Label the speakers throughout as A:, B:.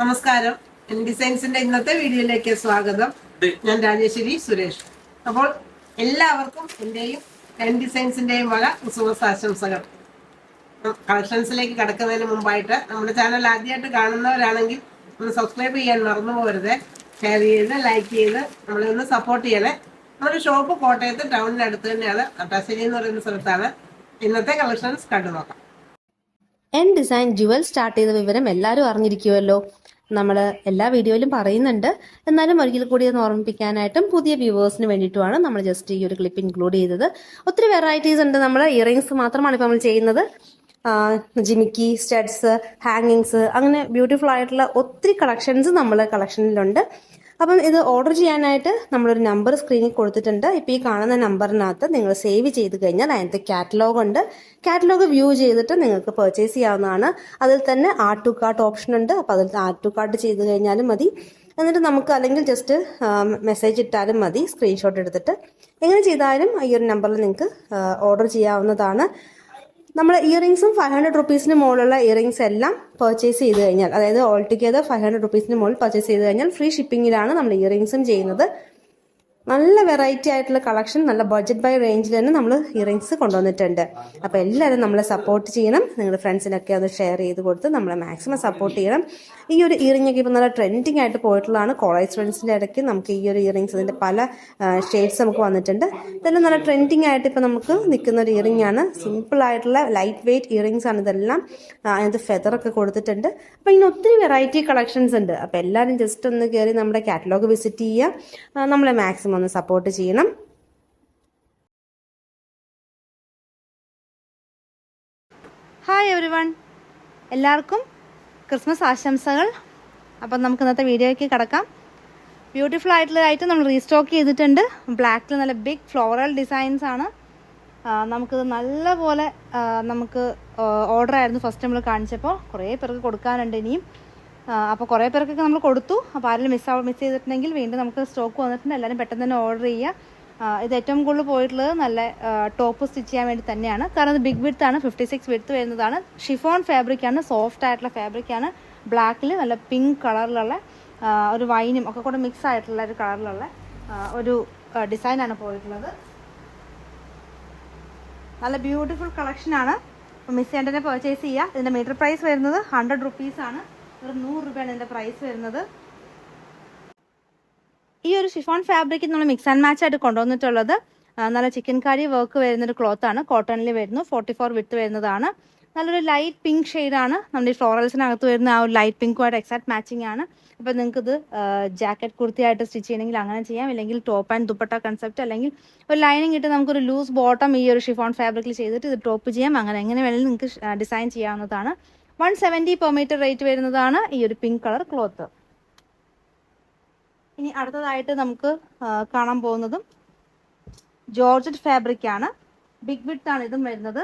A: നമസ്കാരം. ഡിസൈൻസിന്റെ ഇന്നത്തെ വീഡിയോയിലേക്ക് സ്വാഗതം. ഞാൻ രാജേശ്വരി സുരേഷ്. അപ്പോൾ എല്ലാവർക്കും എന്റെയും ഡിസൈൻസിന്റെയും വക ക്രിസ്മസ് ആശംസകൾ. കളക്ഷൻസിലേക്ക് കടക്കുന്നതിന് മുമ്പായിട്ട് നമ്മുടെ ചാനൽ ആദ്യമായിട്ട് കാണുന്നവരാണെങ്കിൽ ഒന്ന് സബ്സ്ക്രൈബ് ചെയ്യാൻ മറന്നു പോകരുത്. ഷെയർ ചെയ്ത് ലൈക്ക് ചെയ്ത് നമ്മളെ ഒന്ന് സപ്പോർട്ട് ചെയ്യണേ. നമ്മുടെ ഷോപ്പ് കോട്ടയത്ത് ടൗണിനടുത്ത് തന്നെയാണ്, അട്ടാശ്ശേരി എന്ന് പറയുന്ന സ്ഥലത്താണ്. ഇന്നത്തെ കളക്ഷൻസ് കണ്ടു നോക്കാം.
B: ഡിസൈൻ ജുവൽ സ്റ്റാർട്ട് ചെയ്ത വിവരം എല്ലാവരും അറിഞ്ഞിരിക്കുമല്ലോ. നമ്മൾ എല്ലാ വീഡിയോയിലും പറയുന്നുണ്ട്, എന്നാലും ഒരിക്കൽ കൂടി ഒന്ന് ഓർമ്മിപ്പിക്കാനായിട്ടും പുതിയ വ്യൂവേഴ്സിന് വേണ്ടിയിട്ടുമാണ് നമ്മൾ ജസ്റ്റ് ഈ ഒരു ക്ലിപ്പ് ഇൻക്ലൂഡ് ചെയ്തത്. ഒത്തിരി വെറൈറ്റീസ് ഉണ്ട്. നമ്മൾ ഇയറിങ്സ് മാത്രമാണ് ഇപ്പോൾ നമ്മൾ ചെയ്യുന്നത്. ജിമിക്കി, സ്റ്റഡ്സ്, ഹാങ്ങിങ്സ്, അങ്ങനെ ബ്യൂട്ടിഫുൾ ആയിട്ടുള്ള ഒത്തിരി കളക്ഷൻസ് നമ്മളെ കളക്ഷനിലുണ്ട്. അപ്പം ഇത് ഓർഡർ ചെയ്യാനായിട്ട് നമ്മളൊരു നമ്പർ സ്ക്രീനിൽ കൊടുത്തിട്ടുണ്ട്. ഇപ്പോൾ ഈ കാണുന്ന നമ്പറിനകത്ത് നിങ്ങൾ സേവ് ചെയ്ത് കഴിഞ്ഞാൽ അതിനകത്ത് കാറ്റലോഗ് ഉണ്ട്. കാറ്റലോഗ് വ്യൂ ചെയ്തിട്ട് നിങ്ങൾക്ക് പർച്ചേസ് ചെയ്യാവുന്നതാണ്. അതിൽ തന്നെ ആഡ് ടു കാർട്ട് ഓപ്ഷൻ ഉണ്ട്. അപ്പോൾ അതിൽ ആഡ് ടു കാർട്ട് ചെയ്ത് കഴിഞ്ഞാലും മതി. എന്നിട്ട് നമുക്ക് അല്ലെങ്കിൽ ജസ്റ്റ് മെസ്സേജ് ഇട്ടാലും മതി, സ്ക്രീൻഷോട്ട് എടുത്തിട്ട്. എങ്ങനെ ചെയ്താലും ഈ ഒരു നമ്പറിൽ നിങ്ങൾക്ക് ഓർഡർ ചെയ്യാവുന്നതാണ്. നമ്മൾ ഇയറിങ്സും 500 റുപ്പീസിന് മുകളിലുള്ള ഇയറിങ്സ് എല്ലാം പർച്ചേസ് ചെയ്ത് കഴിഞ്ഞാൽ, അതായത് ഓൾ ടുഗെദർ 500 റുപ്പീസിന് മുകളിൽ പർച്ചേസ് ചെയ്ത് കഴിഞ്ഞാൽ ഫ്രീ ഷിപ്പിങ്ങിലാണ് നമ്മൾ ഇയറിങ്സും ചെയ്യുന്നത്. നല്ല വെറൈറ്റി ആയിട്ടുള്ള കളക്ഷൻ, നല്ല ബഡ്ജറ്റ് ബൈ റേഞ്ചിൽ തന്നെ നമ്മൾ ഇയറിങ്സ് കൊണ്ടുവന്നിട്ടുണ്ട്. അപ്പോൾ എല്ലാവരും നമ്മളെ സപ്പോർട്ട് ചെയ്യണം. നിങ്ങളുടെ ഫ്രണ്ട്സിനൊക്കെ അത് ഷെയർ ചെയ്ത് കൊടുത്ത് നമ്മളെ മാക്സിമം സപ്പോർട്ട് ചെയ്യണം. ഈ ഒരു ഇയറിംഗ് ഒക്കെ ഇപ്പോൾ നല്ല ട്രെൻഡിങ് ആയിട്ട് പോയിട്ടുള്ളതാണ്. കോളേജ് സ്റ്റുഡൻസിൻ്റെ ഇടയ്ക്ക് നമുക്ക് ഈ ഒരു ഇയറിങ്സ്, അതിൻ്റെ പല ഷെയ്ഡ്സ് നമുക്ക് വന്നിട്ടുണ്ട്. ഇതെല്ലാം നല്ല ട്രെൻഡിങ് ആയിട്ട് ഇപ്പോൾ നമുക്ക് നിൽക്കുന്ന ഒരു ഇയറിംഗ് ആണ്. സിമ്പിൾ ആയിട്ടുള്ള ലൈറ്റ് വെയ്റ്റ് ഇയറിങ്സ് ആണ് ഇതെല്ലാം. അതിനകത്ത് ഫെദറൊക്കെ കൊടുത്തിട്ടുണ്ട്. അപ്പോൾ ഇങ്ങനെ ഒത്തിരി വെറൈറ്റി കളക്ഷൻസ് ഉണ്ട്. അപ്പോൾ എല്ലാവരും ജസ്റ്റ് ഒന്ന് കയറി നമ്മുടെ കാറ്റലോഗ് വിസിറ്റ് ചെയ്യുക. നമ്മളെ മാക്സിമം ഒന്ന് സപ്പോർട്ട് ചെയ്യണം. ഹായ് എവരിവൺ, എല്ലാവർക്കും ക്രിസ്മസ് ആശംസകൾ. അപ്പം നമുക്ക് ഇന്നത്തെ വീഡിയോയ്ക്ക് കിടക്കാം. ബ്യൂട്ടിഫുൾ ആയിട്ടുള്ള ഐറ്റം നമ്മൾ റീസ്റ്റോക്ക് ചെയ്തിട്ടുണ്ട്. ബ്ലാക്കിൽ നല്ല ബിഗ് ഫ്ലോറൽ ഡിസൈൻസ് ആണ്. നമുക്കിത് നല്ലപോലെ നമുക്ക് ഓർഡർ ആയിരുന്നു ഫസ്റ്റ് നമ്മൾ കാണിച്ചപ്പോൾ. കുറേ പേർക്ക് കൊടുക്കാനുണ്ട് ഇനിയും. അപ്പോൾ കുറേ പേർക്കൊക്കെ നമ്മൾ കൊടുത്തു. അപ്പോൾ ആരെങ്കിലും മിസ് ചെയ്തിട്ടുണ്ടെങ്കിൽ വീണ്ടും നമുക്ക് സ്റ്റോക്ക് വന്നിട്ടുണ്ട്. എല്ലാവരും പെട്ടെന്ന് തന്നെ ഓർഡർ ചെയ്യുക. ഇത് ഏറ്റവും കൂടുതൽ പോയിട്ടുള്ളത് നല്ല ടോപ്പ് സ്റ്റിച്ച് ചെയ്യാൻ വേണ്ടി തന്നെയാണ്. കാരണം ഇത് ബിഗ് വിഡ്ത്ത് ആണ്, 56 വിഡ്ത്ത് വരുന്നതാണ്. ഷിഫോൺ ഫാബ്രിക്കാണ്, സോഫ്റ്റ് ആയിട്ടുള്ള ഫാബ്രിക്കാണ്. ബ്ലാക്കിൽ നല്ല പിങ്ക് കളറിലുള്ള ഒരു വൈനും ഒക്കെ കൂടെ മിക്സ് ആയിട്ടുള്ള ഒരു കളറിലുള്ള ഒരു ഡിസൈനാണ് പോയിട്ടുള്ളത്. നല്ല ബ്യൂട്ടിഫുൾ കളക്ഷനാണ്. അപ്പോൾ മിസ് ചെയ്യാൻ തന്നെ പർച്ചേസ് ചെയ്യുക. ഇതിൻ്റെ മീറ്റർ പ്രൈസ് വരുന്നത് 100 റുപ്പീസാണ്. ഒരു 100 രൂപയാണ് ഇതിൻ്റെ പ്രൈസ് വരുന്നത്. ഈ ഒരു ഷിഫോൺ ഫാബ്രിക് നമ്മൾ മിക്സ് ആൻഡ് മാച്ച് ആയിട്ട് കൊണ്ടുവന്നിട്ടുള്ളത് നല്ല ചിക്കൻ കാരി വർക്ക് വരുന്നൊരു ക്ലോത്താണ്. കോട്ടണിൽ വരുന്നു. 44 വിഡ്ത്ത് വരുന്നതാണ്. നല്ലൊരു ലൈറ്റ് പിങ്ക് ഷെയ്ഡാണ്. നമ്മുടെ ഈ ഫ്ലോറൽസിനകത്ത് വരുന്ന ആ ഒരു ലൈറ്റ് പിങ്കുമായിട്ട് എക്സാക്ട് മാച്ചിങ് ആണ്. അപ്പോൾ നിങ്ങൾക്കിത് ജാക്കറ്റ് കുർത്തിയായിട്ട് സ്റ്റിച്ച് ചെയ്യണമെങ്കിൽ അങ്ങനെ ചെയ്യാം. അല്ലെങ്കിൽ ടോപ്പ് ആൻഡ് ദുപ്പട്ട കൺസെപ്റ്റ്, അല്ലെങ്കിൽ ഒരു ലൈനിങ് ഇട്ട് നമുക്കൊരു ലൂസ് ബോട്ടം ഈ ഒരു ഷിഫോൺ ഫാബ്രിക്കിൽ ചെയ്തിട്ട് ഇത് ടോപ്പ് ചെയ്യാം. അങ്ങനെ എങ്ങനെ വേണമെങ്കിലും നിങ്ങൾക്ക് ഡിസൈൻ ചെയ്യാവുന്നതാണ്. 170 പെർ മീറ്റർ റേറ്റ് വരുന്നതാണ് ഈ ഒരു പിങ്ക് കളർ ക്ലോത്ത്. ഇനി അടുത്തതായിട്ട് നമുക്ക് കാണാൻ പോകുന്നതും ജോർജറ്റ് ഫാബ്രിക് ആണ്. ബിഗ് വിഡ്ത്ത് ആണ് ഇതും വരുന്നത്.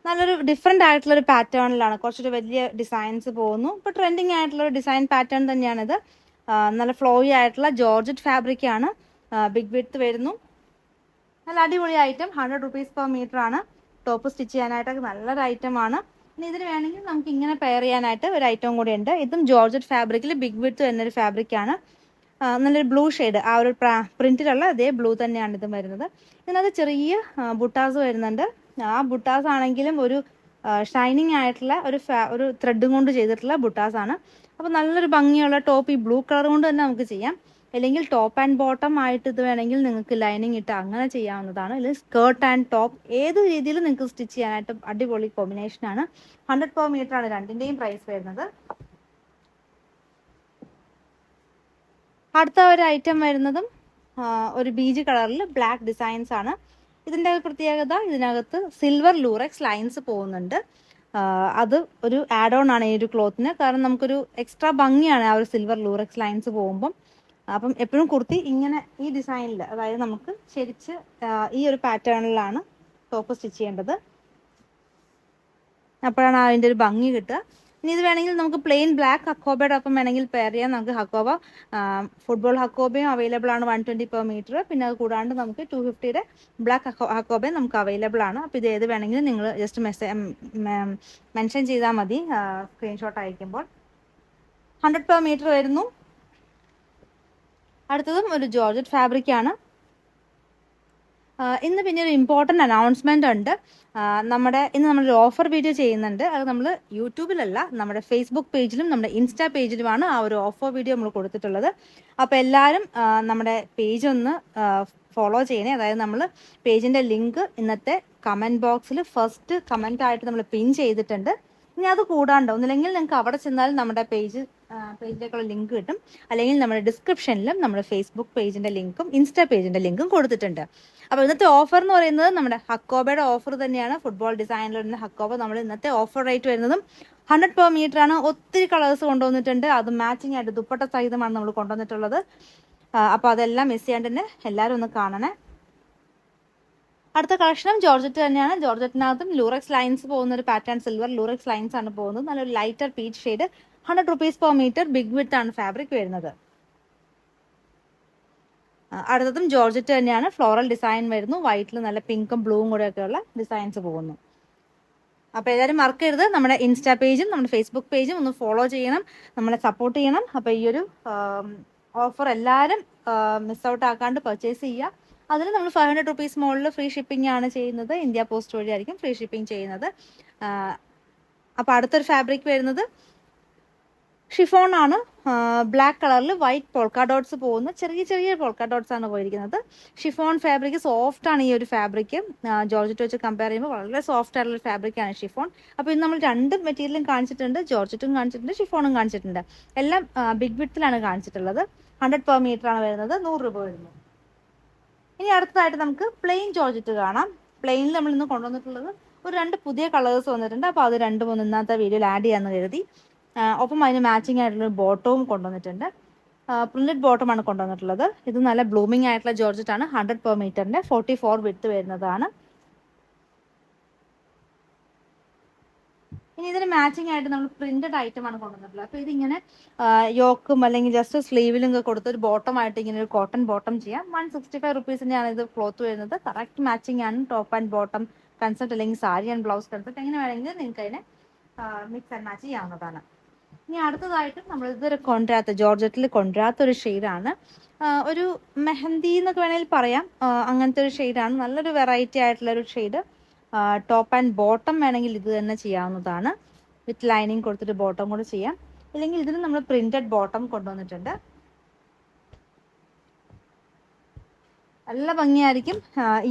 B: നല്ലൊരു ഡിഫറെൻ്റ് ആയിട്ടുള്ളൊരു പാറ്റേണിലാണ്, കുറച്ചൊരു വലിയ ഡിസൈൻസ് പോകുന്നു. ഇപ്പോൾ ട്രെൻഡിങ് ആയിട്ടുള്ളൊരു ഡിസൈൻ പാറ്റേൺ തന്നെയാണിത്. നല്ല ഫ്ലോയി ആയിട്ടുള്ള ജോർജറ്റ് ഫാബ്രിക് ആണ്. ബിഗ് വിഡ്ത്ത് വരുന്നു. നല്ല അടിപൊളി ഐറ്റം. 100 റുപ്പീസ് പെർ മീറ്റർ ആണ്. ടോപ്പ് സ്റ്റിച്ച് ചെയ്യാനായിട്ടൊക്കെ നല്ലൊരു ഐറ്റമാണ്. ഇനി ഇതിന് വേണമെങ്കിൽ നമുക്ക് ഇങ്ങനെ പെയർ ചെയ്യാനായിട്ട് ഒരു ഐറ്റം കൂടി ഉണ്ട്. ഇതും ജോർജറ്റ് ഫാബ്രിക്കിൽ ബിഗ് വിഡ്ത്ത് വരുന്നൊരു ഫാബ്രിക്കാണ്. നല്ലൊരു ബ്ലൂ ഷെയ്ഡ്, ആ ഒരു പ്രിന്റിലുള്ള അതേ ബ്ലൂ തന്നെയാണ് ഇതും വരുന്നത്. ഇതിനകത്ത് ചെറിയ ബുട്ടാസ് വരുന്നുണ്ട്. ആ ബുട്ടാസ് ആണെങ്കിലും ഒരു ഷൈനിങ് ആയിട്ടുള്ള ഒരു ത്രെഡും കൊണ്ട് ചെയ്തിട്ടുള്ള ബുട്ടാസ് ആണ്. അപ്പോൾ നല്ലൊരു ഭംഗിയുള്ള ടോപ്പ് ഈ ബ്ലൂ കളർ കൊണ്ട് തന്നെ നമുക്ക് ചെയ്യാം. അല്ലെങ്കിൽ ടോപ്പ് ആൻഡ് ബോട്ടം ആയിട്ട് ഇത് വേണമെങ്കിൽ നിങ്ങൾക്ക് ലൈനിങ് ഇട്ട് അങ്ങനെ ചെയ്യാവുന്നതാണ്. അല്ലെങ്കിൽ സ്കേർട്ട് ആൻഡ് ടോപ്പ്, ഏത് രീതിയിലും നിങ്ങൾക്ക് സ്റ്റിച്ച് ചെയ്യാനായിട്ട് അടിപൊളി കോമ്പിനേഷനാണ്. 100 പെർ മീറ്റർ ആണ് രണ്ടിൻ്റെയും പ്രൈസ് വരുന്നത്. അടുത്ത ഒരു ഐറ്റം വരുന്നതും ഒരു ബീജ് കളറിൽ ബ്ലാക്ക് ഡിസൈൻസ് ആണ്. ഇതിൻ്റെ പ്രത്യേകത, ഇതിനകത്ത് സിൽവർ ലൂറക്സ് ലൈൻസ് പോകുന്നുണ്ട്. അത് ഒരു ആഡ് ഓൺ ആണ് ഈ ഒരു ക്ലോത്തിന്. കാരണം നമുക്കൊരു എക്സ്ട്രാ ഭംഗിയാണ് ആ ഒരു സിൽവർ ലൂറക്സ് ലൈൻസ് പോകുമ്പം. അപ്പം എപ്പോഴും കുർത്തി ഇങ്ങനെ ഈ ഡിസൈനിൽ, അതായത് നമുക്ക് ശരിച്ച് ഈ ഒരു പാറ്റേണിലാണ് ടോപ്പ് സ്റ്റിച്ച് ചെയ്യേണ്ടത്. അപ്പോഴാണ് അതിൻ്റെ ഒരു ഭംഗി കിട്ടുക.
C: ഇനി ഇത് വേണമെങ്കിൽ നമുക്ക് പ്ലെയിൻ ബ്ലാക്ക് ഹക്കോബയുടെ ഒപ്പം വേണമെങ്കിൽ പെയർ ചെയ്യാം. നമുക്ക് ഹക്കോബ ഫുട്ബോൾ ഹക്കോബയും അവൈലബിൾ ആണ് 120 per meter. പിന്നെ അത് കൂടാണ്ട് നമുക്ക് 250 ബ്ലാക്ക് ഹക്കോബയും നമുക്ക് അവൈലബിൾ ആണ്. അപ്പോൾ ഇത് ഏത് വേണമെങ്കിലും നിങ്ങൾ ജസ്റ്റ് മെൻഷൻ ചെയ്താൽ മതി സ്ക്രീൻഷോട്ട് അയക്കുമ്പോൾ. 100 per meter വരുന്നു. അടുത്തതും ഒരു ജോർജറ്റ് ഫാബ്രിക് ആണ്. ഇന്ന് പിന്നെ ഒരു ഇമ്പോർട്ടൻ്റ് അനൗൺസ്മെൻ്റ് ഉണ്ട്. ഇന്ന് നമ്മളൊരു ഓഫർ വീഡിയോ ചെയ്യുന്നുണ്ട്. അത് നമ്മൾ യൂട്യൂബിലല്ല, നമ്മുടെ ഫേസ്ബുക്ക് പേജിലും നമ്മുടെ ഇൻസ്റ്റാ പേജിലുമാണ് ആ ഒരു ഓഫർ വീഡിയോ നമ്മൾ കൊടുത്തിട്ടുള്ളത്. അപ്പോൾ എല്ലാവരും നമ്മുടെ പേജ് ഒന്ന് ഫോളോ ചെയ്യണേ. അതായത് നമ്മൾ പേജിൻ്റെ ലിങ്ക് ഇന്നത്തെ കമൻറ്റ് ബോക്സിൽ ഫസ്റ്റ് കമൻ്റ് ആയിട്ട് നമ്മൾ പിൻ ചെയ്തിട്ടുണ്ട്. ഇനി അത് കൂടാണ്ട് ഒന്നില്ലെങ്കിൽ നിങ്ങൾക്ക് അവിടെ ചെന്നാലും നമ്മുടെ പേജിലേക്കുള്ള ലിങ്ക് കിട്ടും. അല്ലെങ്കിൽ നമ്മുടെ ഡിസ്ക്രിപ്ഷനിലും നമ്മുടെ ഫേസ്ബുക്ക് പേജിൻ്റെ ലിങ്കും ഇൻസ്റ്റാ പേജിൻ്റെ ലിങ്കും കൊടുത്തിട്ടുണ്ട്. അപ്പോൾ ഇന്നത്തെ ഓഫർ എന്ന് പറയുന്നത് നമ്മുടെ ഹക്കോബയുടെ ഓഫർ തന്നെയാണ്. ഫുട്ബോൾ ഡിസൈനിൽ വരുന്ന ഹക്കോബ നമ്മൾ ഇന്നത്തെ ഓഫർ റേറ്റ് വരുന്നതും 100 per meter ആണ്. ഒത്തിരി കളേഴ്സ് കൊണ്ടുവന്നിട്ടുണ്ട്. അത് മാച്ചിങ് ആയിട്ട് ദുപ്പട്ട സഹിതമാണ് നമ്മൾ കൊണ്ടുവന്നിട്ടുള്ളത്. അപ്പോൾ അതെല്ലാം മിസ് ചെയ്യാണ്ട് തന്നെ എല്ലാവരും ഒന്ന് കാണണേ. അടുത്ത കളക്ഷനും ജോർജറ്റ് തന്നെയാണ്. ജോർജറ്റിനകത്തും ലൂറക്സ് ലൈൻസ് പോകുന്ന ഒരു പാറ്റേൺ, സിൽവർ ലൂറക്സ് ലൈൻസ് ആണ് പോകുന്നത്. നല്ലൊരു lighter peach shade, 100 rupees per meter. Big width ആണ് ഫാബ്രിക് വരുന്നത്. അടുത്തതും ജോർജറ്റ് തന്നെയാണ്. ഫ്ലോറൽ ഡിസൈൻ വരുന്നു. വൈറ്റിൽ നല്ല പിങ്കും ബ്ലൂവും കൂടെ ഒക്കെയുള്ള ഡിസൈൻസ് പോകുന്നു. അപ്പോൾ എല്ലാവരും മറക്കരുത്, നമ്മുടെ ഇൻസ്റ്റാ പേജും നമ്മുടെ ഫേസ്ബുക്ക് പേജും ഒന്ന് ഫോളോ ചെയ്യണം, നമ്മളെ സപ്പോർട്ട് ചെയ്യണം. അപ്പോൾ ഈ ഒരു ഓഫർ എല്ലാവരും മിസ് ഔട്ട് ആക്കാണ്ട് പർച്ചേസ് ചെയ്യുക. അതിൽ നമ്മൾ 500 rupees മുകളിൽ ഫ്രീ ഷിപ്പിംഗ് ആണ് ചെയ്യുന്നത്. ഇന്ത്യ പോസ്റ്റ് വഴിയായിരിക്കും ഫ്രീ ഷിപ്പിംഗ് ചെയ്യുന്നത്. അപ്പോൾ അടുത്തൊരു ഫാബ്രിക് വരുന്നത് ഷിഫോൺ ആണ്. ബ്ലാക്ക് കളറിൽ വൈറ്റ് പോൾക്ക ഡോട്ട്സ് പോകുന്ന ചെറിയ ചെറിയ പോൾക്ക ഡോട്ട്സ് ആണ് പോയിരിക്കുന്നത്. ഷിഫോൺ ഫാബ്രിക് സോഫ്റ്റ് ആണ്. ഈ ഒരു ഫാബ്രിക് ജോർജറ്റ് വെച്ച് കമ്പയർ ചെയ്യുമ്പോൾ വളരെ സോഫ്റ്റ് ആയിട്ടുള്ള ഫാബ്രിക് ആണ് ഷിഫോൺ. അപ്പോൾ ഇന്ന് നമ്മൾ രണ്ട് മെറ്റീരിയലും കാണിച്ചിട്ടുണ്ട്. ജോർജറ്റും കാണിച്ചിട്ടുണ്ട്, ഷിഫോണും കാണിച്ചിട്ടുണ്ട്. എല്ലാം ബിഗ് വിഡ്ത്തിലാണ് കാണിച്ചിട്ടുള്ളത്. 100 per meter ആണ് വരുന്നത്. 100 രൂപ വരുന്നു. ഇനി അടുത്തതായിട്ട് നമുക്ക് പ്ലെയിൻ ജോർജറ്റ് കാണാം. പ്ലെയിനിൽ നമ്മൾ ഇന്ന് കൊണ്ടുവന്നിട്ടുള്ളത് ഒരു 2 പുതിയ കളേഴ്സ് വന്നിട്ടുണ്ട്. അപ്പോൾ അത് 2-3 ഇന്നത്തെ വീഡിയോയിൽ ആഡ് ചെയ്യാമെന്ന് കരുതി. ഒപ്പം അതിന് മാച്ചിങ് ആയിട്ടുള്ള ബോട്ടവും കൊണ്ടുവന്നിട്ടുണ്ട്. പ്രിന്റഡ് ബോട്ടമാണ് കൊണ്ടുവന്നിട്ടുള്ളത്. ഇത് നല്ല ബ്ലൂമിങ് ആയിട്ടുള്ള ജോർജറ്റ് ആണ്. 100 per meter 44 വിഡ്ത്ത് വരുന്നതാണ്. ഇനി ഇതിന് മാച്ചിങ് ആയിട്ട് നമ്മൾ പ്രിന്റഡ് ഐറ്റം ആണ് കൊണ്ടുവന്നിട്ടുള്ളത്. അപ്പോൾ ഇതിങ്ങനെ യോക്കും അല്ലെങ്കിൽ ജസ്റ്റ് സ്ലീവിലും ഒക്കെ കൊടുത്ത് ഒരു ബോട്ടം ആയിട്ട് ഇങ്ങനെ ഒരു കോട്ടൺ ബോട്ടം ചെയ്യാം. 165 rupeesൻ്റെയാണ് ഇത് ക്ലോത്ത് വരുന്നത്. കറക്റ്റ് മാച്ചിങ് ആണ്. ടോപ്പ് ആൻഡ് ബോട്ടം കൺസെപ്റ്റ് അല്ലെങ്കിൽ സാരി ആൻഡ് ബ്ലൗസ് കൺസെപ്റ്റ് എങ്ങനെ വേണമെങ്കിലും നിങ്ങൾക്ക് അതിനെ മിക്സ് ആൻഡ് മാച്ച് ചെയ്യാവുന്നതാണ്. ഇനി അടുത്തതായിട്ട് നമ്മൾ ഇതൊരു ജോർജറ്റിൽ കൊണ്ടുവരാത്ത ഒരു ഷെയ്ഡാണ്. ഒരു മെഹന്തി എന്നൊക്കെ വേണമെങ്കിൽ പറയാം. അങ്ങനത്തെ ഒരു ഷെയ്ഡാണ്. നല്ലൊരു വെറൈറ്റി ആയിട്ടുള്ള ഒരു ഷെയ്ഡ്. ടോപ്പ് ആൻഡ് ബോട്ടം വേണമെങ്കിൽ ഇത് തന്നെ ചെയ്യാവുന്നതാണ്. വിത്ത് ലൈനിങ് കൊടുത്തിട്ട് ബോട്ടം കൂടെ ചെയ്യാം. ഇല്ലെങ്കിൽ ഇതിന് നമ്മൾ പ്രിന്റഡ് ബോട്ടം കൊണ്ടുവന്നിട്ടുണ്ട്. നല്ല ഭംഗിയായിരിക്കും.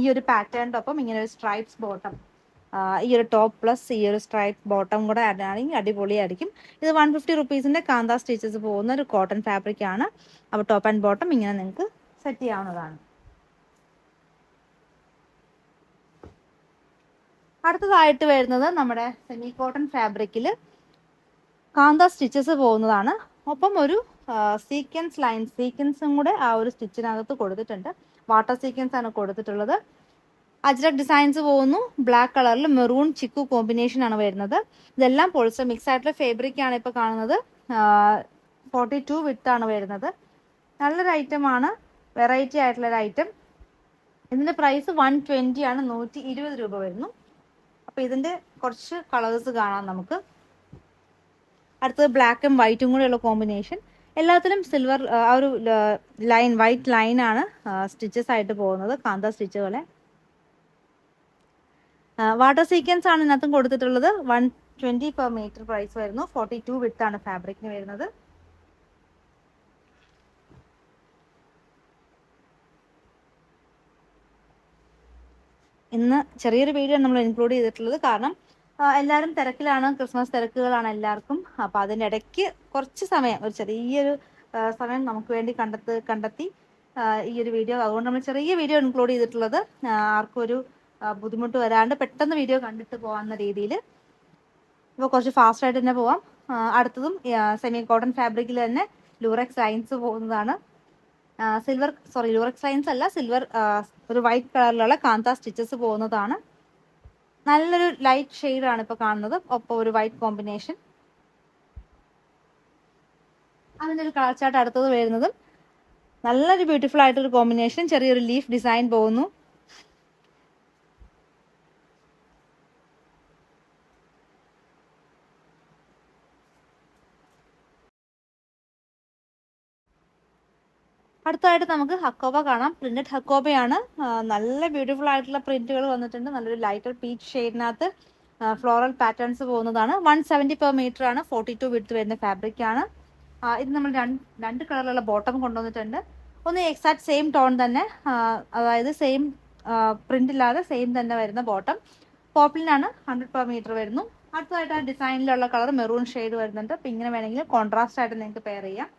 C: ഈ ഒരു പാറ്റേണിൻ്റെ ഒപ്പം ഇങ്ങനെ ഒരു സ്ട്രൈപ്സ് ബോട്ടം, ഈ ഒരു ടോപ്പ് പ്ലസ് ഈ ഒരു സ്ട്രൈപ്പ് ബോട്ടം കൂടെ ആഡ് ആണെങ്കിൽ അടിപൊളിയായിരിക്കും. ഇത് 150 rupeesൻ്റെ കാന്ത സ്റ്റിച്ചസ് പോകുന്ന ഒരു കോട്ടൺ ഫാബ്രിക് ആണ്. അപ്പോൾ ടോപ്പ് ആൻഡ് ബോട്ടം ഇങ്ങനെ നിങ്ങൾക്ക് സെറ്റ് ചെയ്യാവുന്നതാണ്. അടുത്തതായിട്ട് വരുന്നത് നമ്മുടെ സെമി കോട്ടൺ ഫാബ്രിക്കിൽ കാന്ത സ്റ്റിച്ചസ് പോകുന്നതാണ്. ഒപ്പം ഒരു സീക്വൻസും കൂടെ ആ ഒരു സ്റ്റിച്ചിനകത്ത് കൊടുത്തിട്ടുണ്ട്. വാട്ടർ സീക്വൻസ് ആണ് കൊടുത്തിട്ടുള്ളത്. അജ്രക് ഡിസൈൻസ് പോകുന്നു. ബ്ലാക്ക് കളറിൽ മെറൂൺ ചിക്കു കോമ്പിനേഷൻ ആണ് വരുന്നത്. ഇതെല്ലാം പോളിസ്റ്റർ മിക്സ് ആയിട്ടുള്ള ഫാബ്രിക് ആണ് ഇപ്പോൾ കാണുന്നത്. 42 വിഡ്ത്ത് ആണ് വരുന്നത്. നല്ലൊരു ഐറ്റം ആണ്, വെറൈറ്റി ആയിട്ടുള്ള ഒരു ഐറ്റം. ഇതിൻ്റെ പ്രൈസ് 120 ആണ്. 120 രൂപ വരുന്നു. അപ്പോൾ ഇതിൻ്റെ കുറച്ച് കളേഴ്സ് കാണാം നമുക്ക്. അടുത്തത് ബ്ലാക്കും വൈറ്റും കൂടെയുള്ള കോമ്പിനേഷൻ. എല്ലാത്തിലും സിൽവർ ആ ഒരു ലൈൻ, വൈറ്റ് ലൈനാണ് സ്റ്റിച്ചസ് ആയിട്ട് പോകുന്നത്, കാന്ത സ്റ്റിച്ചുകളെ. വാട്ടർ സീക്വൻസ് ആണ് ഇതിനകത്തും കൊടുത്തിട്ടുള്ളത്. 120 per meter പ്രൈസ് വരുന്നു. 42 വിഡ്ത്ത് ആണ് ഫാബ്രിക്കിന് വരുന്നത്. ഇന്ന് ചെറിയൊരു വീഡിയോ നമ്മൾ ഇൻക്ലൂഡ് ചെയ്തിട്ടുള്ളത്. കാരണം എല്ലാവരും തിരക്കിലാണ്, ക്രിസ്മസ് തിരക്കുകളാണ് എല്ലാവർക്കും. അപ്പോൾ അതിൻ്റെ ഇടയ്ക്ക് കുറച്ച് സമയം, ഒരു ചെറിയൊരു സമയം നമുക്ക് വേണ്ടി കണ്ടെത്തി ഈ ഒരു വീഡിയോ, അതുകൊണ്ട് നമ്മൾ ചെറിയ വീഡിയോ ഇൻക്ലൂഡ് ചെയ്തിട്ടുള്ളത്. ആർക്കും ഒരു ബുദ്ധിമുട്ട് വരാണ്ട് പെട്ടെന്ന് വീഡിയോ കണ്ടിട്ട് പോകാവുന്ന രീതിയിൽ. ഇപ്പോൾ കുറച്ച് ഫാസ്റ്റായിട്ട് തന്നെ പോവാം. അടുത്തതും സെമി കോട്ടൺ ഫാബ്രിക്കിൽ തന്നെ ലൂറക്സ് ലൈൻസ് പോകുന്നതാണ്. ലൂറക്സ് ലൈൻസ് അല്ല, സിൽവർ ഒരു വൈറ്റ് കളറിലുള്ള കാന്ത സ്റ്റിച്ചസ് പോകുന്നതാണ്. നല്ലൊരു ലൈറ്റ് ഷെയ്ഡാണ് ഇപ്പോൾ കാണുന്നത്. ഒപ്പം ഒരു വൈറ്റ് കോമ്പിനേഷൻ. അതിൻ്റെ ഒരു കളർ ചാർട്ട് അടുത്തത് വരുന്നതും നല്ലൊരു ബ്യൂട്ടിഫുൾ ആയിട്ടൊരു കോമ്പിനേഷൻ, ചെറിയൊരു ലീഫ് ഡിസൈൻ പോകുന്നു. അടുത്തതായിട്ട് നമുക്ക് ഹക്കോബ കാണാം. പ്രിന്റഡ് ഹക്കോബയാണ്. നല്ല ബ്യൂട്ടിഫുൾ ആയിട്ടുള്ള പ്രിന്റുകൾ വന്നിട്ടുണ്ട്. നല്ലൊരു ലൈറ്റർ പീച്ച് ഷെയ്ഡിനകത്ത് ഫ്ലോറൽ പാറ്റേൺസ് പോകുന്നതാണ്. 170 per meter ആണ്. 42 വിഡ്ത്ത് വരുന്ന ഫാബ്രിക് ആണ്. ഇത് നമ്മൾ രണ്ട് കളറിലുള്ള ബോട്ടം കൊണ്ടുവന്നിട്ടുണ്ട്. ഒന്ന് എക്സാക്ട് സെയിം ടോൺ തന്നെ, അതായത് സെയിം പ്രിന്റ് ഇല്ലാതെ സെയിം തന്നെ വരുന്ന ബോട്ടം. പോപ്ലിനാണ്. 100 per meter വരുന്നു. അടുത്തതായിട്ട് ആ ഡിസൈനിലുള്ള കളർ മെറൂൺ ഷെയ്ഡ് വരുന്നുണ്ട്. അപ്പം ഇങ്ങനെ വേണമെങ്കിൽ കോൺട്രാസ്റ്റ് ആയിട്ട് നിങ്ങൾക്ക് പെയർ ചെയ്യാം.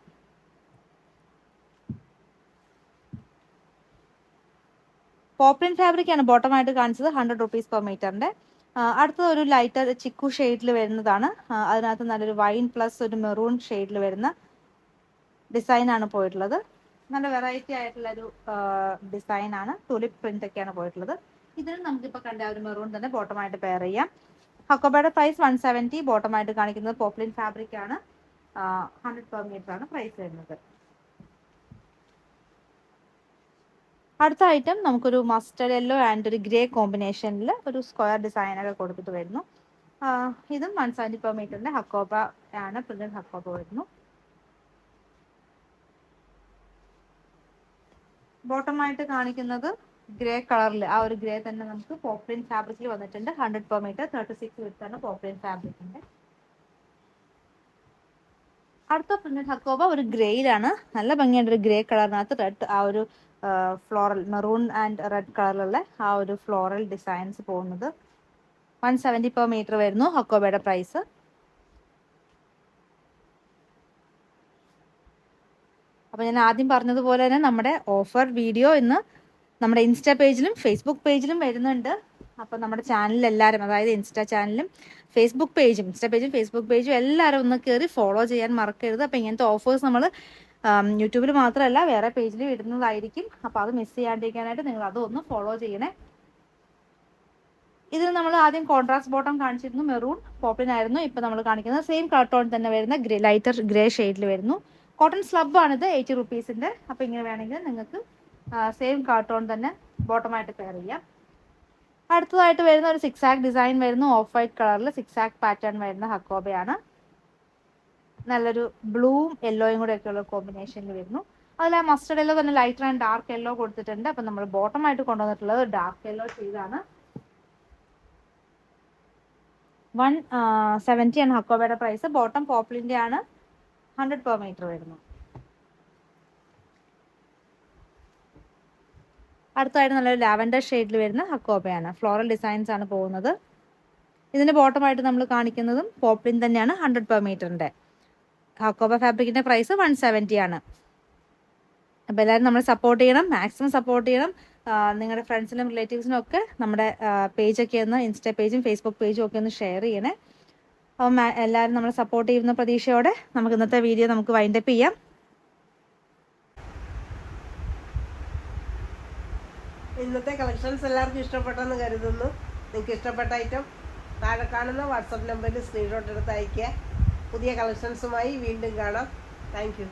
C: പോപ്ലിൻ ഫാബ്രിക് ആണ് ബോട്ടമായിട്ട് കാണിച്ചത്. 100 rupees per meter. അടുത്തത് ഒരു ലൈറ്റർ ചിക്കു ഷെയ്ഡിൽ വരുന്നതാണ്. അതിനകത്ത് നല്ലൊരു വൈൻ പ്ലസ് ഒരു മെറൂൺ ഷെയ്ഡിൽ വരുന്ന ഡിസൈനാണ് പോയിട്ടുള്ളത്. നല്ല വെറൈറ്റി ആയിട്ടുള്ളൊരു ഡിസൈനാണ്. ടുലിപ്പ് പ്രിന്റ് ഒക്കെയാണ് പോയിട്ടുള്ളത്. ഇതിന് നമുക്കിപ്പോൾ കണ്ട ഒരു മെറൂൺ തന്നെ ബോട്ടമായിട്ട് പെയർ ചെയ്യാം. ഹക്കോബയുടെ പ്രൈസ് 170. ബോട്ടമായിട്ട് കാണിക്കുന്നത് പോപ്ലിൻ ഫാബ്രിക് ആണ്. 100 per meter ആണ് പ്രൈസ് വരുന്നത്. അടുത്ത ഐറ്റം നമുക്കൊരു മസ്റ്റർഡ് യെല്ലോ ആൻഡ് ഒരു ഗ്രേ കോമ്പിനേഷനിൽ ഒരു സ്ക്വയർ ഡിസൈനൊക്കെ കൊടുത്തിട്ട് വരുന്നു. ഇതും 170 per meter ഹക്കോബ ആണ്. പ്രിന്റഡ് ഹക്കോബ വരുന്നു. ബോട്ടമായിട്ട് കാണിക്കുന്നത് ഗ്രേ കളറിൽ, ആ ഒരു ഗ്രേ തന്നെ നമുക്ക് പോപ്ലിൻ ഫാബ്രിക്കിൽ വന്നിട്ടുണ്ട്. 100 per meter, 36 വിഡ്ത്ത് ആണ് പോപ്ലിൻ ഫാബ്രിക്കിന്റെ. അടുത്ത പ്രിന്റഡ് ഹക്കോബ ഒരു ഗ്രേയിലാണ്. നല്ല ഭംഗിയുണ്ട്. ഒരു ഗ്രേ കളറിനകത്ത് റെഡ്, ആ ഒരു ഫ്ലോറൽ മെറൂൺ ആൻഡ് റെഡ് കളറിലുള്ള ആ ഒരു ഫ്ലോറൽ ഡിസൈൻസ് പോകുന്നത്. 170 per meter വരുന്നു ഹക്കോബയുടെ പ്രൈസ്. അപ്പോൾ ഞാൻ ആദ്യം പറഞ്ഞതുപോലെ തന്നെ നമ്മുടെ ഓഫർ വീഡിയോ ഇന്ന് നമ്മുടെ ഇൻസ്റ്റാ പേജിലും ഫേസ്ബുക്ക് പേജിലും വരുന്നുണ്ട്. അപ്പോൾ നമ്മുടെ ചാനലിൽ എല്ലാവരും, അതായത് ഇൻസ്റ്റാ ചാനലും ഫേസ്ബുക്ക് പേജും, ഇൻസ്റ്റാ പേജും ഫേസ്ബുക്ക് പേജും എല്ലാവരും ഒന്ന് കയറി ഫോളോ ചെയ്യാൻ മറക്കരുത്. അപ്പോൾ ഇങ്ങനത്തെ ഓഫേഴ്സ് നമ്മൾ യൂട്യൂബിൽ മാത്രമല്ല വേറെ പേജിലും ഇടുന്നതായിരിക്കും. അപ്പോൾ അത് മിസ് ചെയ്യാണ്ടിരിക്കാനായിട്ട് നിങ്ങൾ അതൊന്ന് ഫോളോ ചെയ്യണേ. ഇതിൽ നമ്മൾ ആദ്യം കോൺട്രാസ്റ്റ് ബോട്ടം കാണിച്ചിരുന്നു, മെറൂൺ പോപ്പിനായിരുന്നു. ഇപ്പം നമ്മൾ കാണിക്കുന്നത് സെയിം കളർ ടോൺ തന്നെ വരുന്ന ലൈറ്റർ ഗ്രേ ഷെയ്ഡിൽ വരുന്നു. കോട്ടൺ സ്ലബ് ആണിത്, 80 rupees. അപ്പോൾ ഇങ്ങനെ വേണമെങ്കിൽ നിങ്ങൾക്ക് സെയിം കളർ ടോൺ തന്നെ ബോട്ടമായിട്ട് പെയർ ചെയ്യാം. അടുത്തതായിട്ട് വരുന്ന ഒരു സിക്സാക് ഡിസൈൻ വരുന്നു. ഓഫ് വൈറ്റ് കളറിൽ സിക്സാക് പാറ്റേൺ വരുന്ന ഹക്കോബയാണ്. നല്ലൊരു ബ്ലൂവും യെല്ലോയും കൂടെ ഒക്കെയുള്ള കോമ്പിനേഷനിൽ വരുന്നു. അതിൽ ആ മസ്റ്റർഡ് യെല്ലോ തന്നെ ലൈറ്റർ ആൻഡ് ഡാർക്ക് യെല്ലോ കൊടുത്തിട്ടുണ്ട്. അപ്പം നമ്മൾ ബോട്ടമായിട്ട് കൊണ്ടുവന്നിട്ടുള്ളത് ഡാർക്ക് യെല്ലോ ഷെയ്ഡാണ്. 170 ആണ് ഹക്കോബയുടെ പ്രൈസ്. ബോട്ടം പോപ്ലിന്റെ ആണ്. 100 per meter വരുന്നു. അടുത്തായിട്ട് നല്ലൊരു ലാവൻഡർ ഷെയ്ഡിൽ വരുന്ന ഹക്കോബയാണ്. ഫ്ലോറൽ ഡിസൈൻസ് ആണ് പോകുന്നത്. ഇതിന്റെ ബോട്ടമായിട്ട് നമ്മൾ കാണിക്കുന്നതും പോപ്ലിൻ തന്നെയാണ്. 100 per meter. ഹക്കോബ ഫാബ്രിക്കിന്റെ പ്രൈസ് 170 ആണ്. അപ്പോൾ എല്ലാവരും നമ്മൾ സപ്പോർട്ട് ചെയ്യണം, മാക്സിമം സപ്പോർട്ട് ചെയ്യണം. നിങ്ങളുടെ ഫ്രണ്ട്സിനും റിലേറ്റീവ്സിനും ഒക്കെ നമ്മുടെ പേജൊക്കെ ഒന്ന്, ഇൻസ്റ്റാ പേജും ഫേസ്ബുക്ക് പേജും ഒക്കെ ഒന്ന് ഷെയർ ചെയ്യണേ. അപ്പം എല്ലാവരും നമ്മളെ സപ്പോർട്ട് ചെയ്യുന്ന പ്രതീക്ഷയോടെ നമുക്ക് ഇന്നത്തെ വീഡിയോ നമുക്ക് വൈൻഡപ്പ് ചെയ്യാം.
A: ഇന്നത്തെ കളക്ഷൻസ് എല്ലാവർക്കും ഇഷ്ടപ്പെട്ടെന്ന് കരുതുന്നു. നിങ്ങൾക്ക് ഇഷ്ടപ്പെട്ട ഐറ്റം താഴെ കാണുന്ന വാട്സപ്പ് നമ്പറിൽ സ്ക്രീൻഷോട്ട് എടുത്ത് അയയ്ക്കുക. പുതിയ കളക്ഷൻസുമായി വീണ്ടും കാണാം. Thank you.